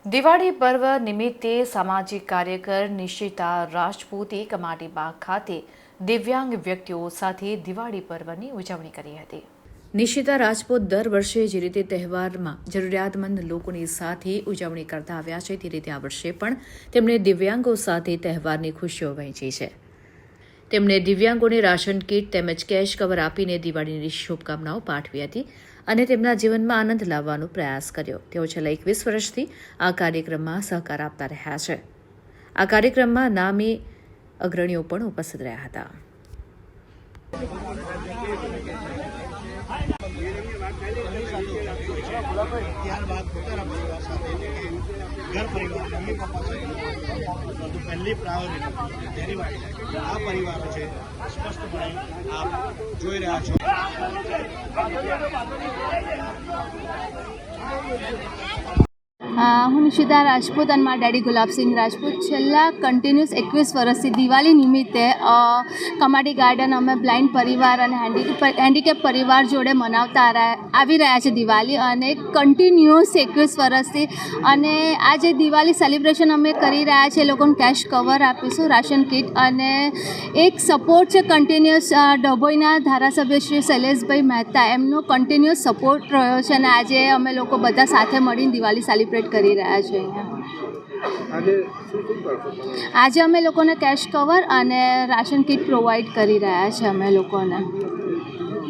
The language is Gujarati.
દિવાળી પર્વ નિમિત્તે સામાજિક કાર્યકર નિશિતા રાજપૂતે કમાટીબાગ ખાતે દિવ્યાંગ વ્યક્તિઓ સાથે દિવાળી પર્વની ઉજવણી કરી હતી। નિશિતા રાજપૂત દર વર્ષે જે રીતે તહેવારમાં જરૂરિયાતમંદ લોકોની સાથે ઉજવણી કરતા આવ્યા છે તે રીતે આ વર્ષે પણ તેમણે દિવ્યાંગો સાથે તહેવારની ખુશીઓ વહેંચી છે। તેમણે દિવ્યાંગોને રાશન કીટ તેમજ કેશ કવર આપીને દિવાળીની શુભકામનાઓ પાઠવી હતી અને તેમના જીવનમાં આનંદ લાવવાનો પ્રયાસ કર્યો। તેઓ છેલ્લા 21 વર્ષથી આ કાર્યક્રમમાં સહકાર આપતા રહ્યા છે। આ કાર્યક્રમમાં નામી અગ્રણીઓ પણ ઉપસ્થિત રહ્યા હતા। घर परिवार मम्मी पप्पा से तो पहली प्रायोरिटी तेरी वाली आ परिवार है स्पष्टपणे आप જોઈ રહ્યા છો। હું નિશિતા રાજપૂત અને મારા ડેડી ગુલાબસિંહ રાજપૂત છેલ્લા કન્ટિન્યુઅસ 21 વર્ષથી દિવાળી નિમિત્તે કમાટી ગાર્ડન અમે બ્લાઇન્ડ પરિવાર અને હેન્ડીકેપ પરિવાર જોડે મનાવતા આવી રહ્યા છે દિવાળી, અને કન્ટિન્યુઅસ 21 વર્ષથી। અને આ જે દિવાળી સેલિબ્રેશન અમે કરી રહ્યા છીએ, લોકોને કેશ કવર આપીશું, રાશન કીટ, અને એક સપોર્ટ છે કન્ટિન્યુઅસ ડભોઈના ધારાસભ્ય શ્રી શૈલેષભાઈ મહેતા, એમનો કન્ટિન્યુઅસ સપોર્ટ રહ્યો છે, અને આજે અમે લોકો બધા સાથે મળીને દિવાળી સેલિબ્રેટ કરી રહ્યા છે। આજે અમે લોકોને કેશ કવર અને રાશન કીટ પ્રોવાઈડ કરી રહ્યા છે અમે લોકોને।